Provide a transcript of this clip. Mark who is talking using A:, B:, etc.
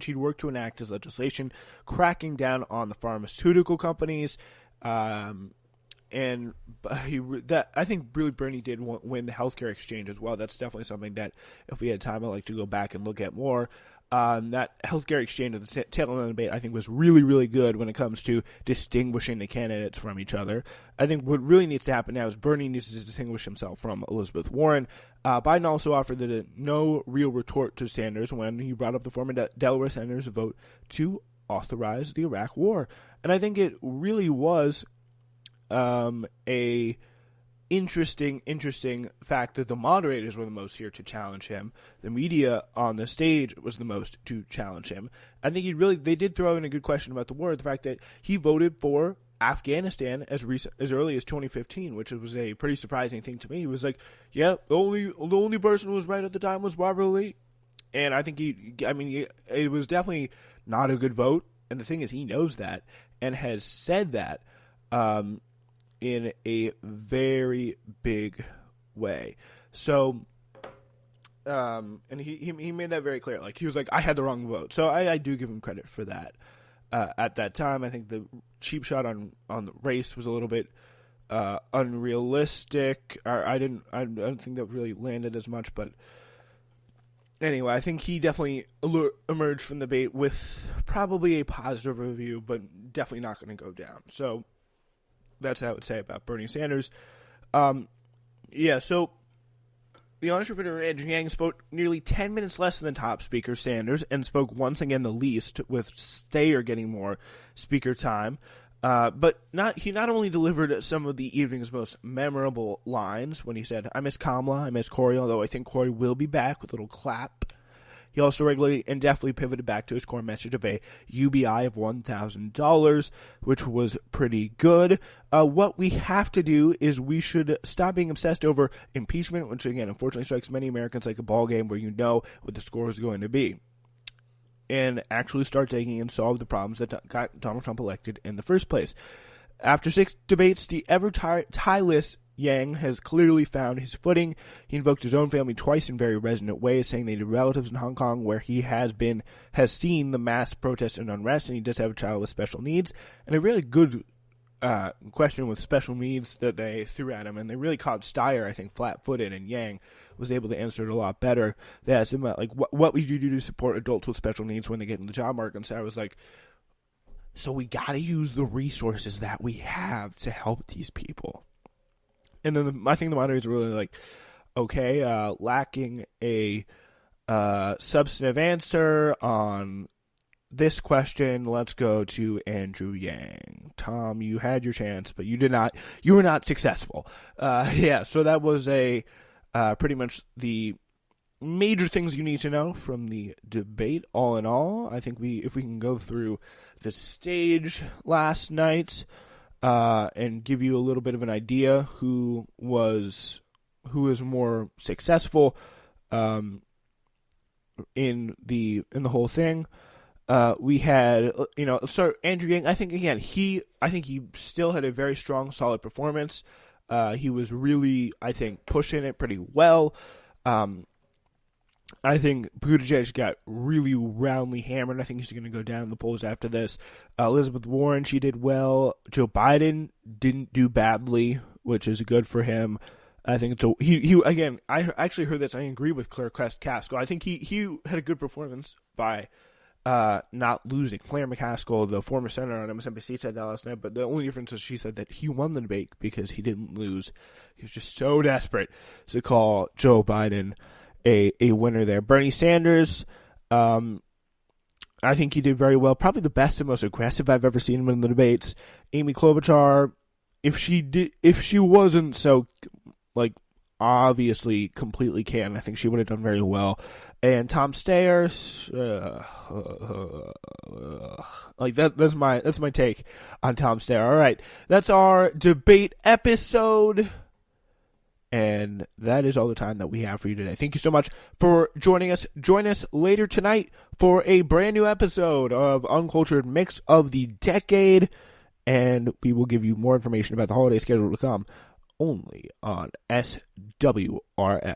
A: he'd worked to enact his legislation cracking down on the pharmaceutical companies. And I think really Bernie did win the healthcare exchange as well. That's definitely something that if we had time, I'd like to go back and look at more. That healthcare exchange at the tail end of the debate, I think, was really, really good when it comes to distinguishing the candidates from each other. I think what really needs to happen now is Bernie needs to distinguish himself from Elizabeth Warren. Biden also offered no real retort to Sanders when he brought up the former Delaware senator's vote to authorize the Iraq War. And I think it really was a interesting fact that the moderators were the most here to challenge him. The media on the stage was the most to challenge him. I think they did throw in a good question about the war, the fact that he voted for Afghanistan as early as 2015, which was a pretty surprising thing to me. He was like, yeah, the only person who was right at the time was Barbara Lee. And I think it was definitely not a good vote. And the thing is, he knows that and has said that in a very big way. So, and he made that very clear. Like, he was like, I had the wrong vote. So I do give him credit for that. At that time, I think the cheap shot on the race was a little bit unrealistic. I don't think that really landed as much, but anyway, I think he definitely emerged from the debate with probably a positive review, but definitely not going to go down. So that's what I would say about Bernie Sanders. So the entrepreneur Andrew Yang spoke nearly 10 minutes less than the top speaker, Sanders, and spoke once again the least, with Steyer getting more speaker time. But he not only delivered some of the evening's most memorable lines when he said, I miss Kamala, I miss Corey, although I think Corey will be back, with a little clap. He also regularly and definitely pivoted back to his core message of a UBI of $1,000, which was pretty good. What we have to do is we should stop being obsessed over impeachment, which, again, unfortunately strikes many Americans like a ball game where you know what the score is going to be, and actually start taking and solve the problems that got Donald Trump elected in the first place. After 6 debates, the ever-tireless Yang has clearly found his footing. He invoked his own family twice in very resonant ways, saying they had relatives in Hong Kong where he has seen the mass protests and unrest, and he does have a child with special needs. And a really good question with special needs that they threw at him, and they really caught Steyer, I think, flat-footed, and Yang was able to answer it a lot better. They asked him, what would you do to support adults with special needs when they get in the job market? And Steyer was like, so we got to use the resources that we have to help these people. And then I think the moderators were really like, okay, lacking a substantive answer on this question, let's go to Andrew Yang. Tom, you had your chance, but you were not successful. So that was pretty much the major things you need to know from the debate. All in all, I think if we can go through the stage last night, and give you a little bit of an idea who was more successful in the whole thing. We had Andrew Yang. I think he still had a very strong, solid performance. He was really, I think, pushing it pretty well. I think Buttigieg got really roundly hammered. I think he's going to go down in the polls after this. Elizabeth Warren, she did well. Joe Biden didn't do badly, which is good for him. I think he again. I actually heard this. I agree with Claire McCaskill. I think he had a good performance by not losing. Claire McCaskill, the former senator on MSNBC, said that last night. But the only difference is she said that he won the debate because he didn't lose. He was just so desperate to call Joe Biden a winner there. Bernie Sanders, I think he did very well. Probably the best and most aggressive I've ever seen him in the debates. Amy Klobuchar, if she wasn't so obviously completely can, I think she would have done very well. And Tom Steyer, that's my take on Tom Steyer. All right, that's our debate episode. And that is all the time that we have for you today. Thank you so much for joining us. Join us later tonight for a brand new episode of Uncultured Mix of the Decade. And we will give you more information about the holiday schedule to come only on SWRN.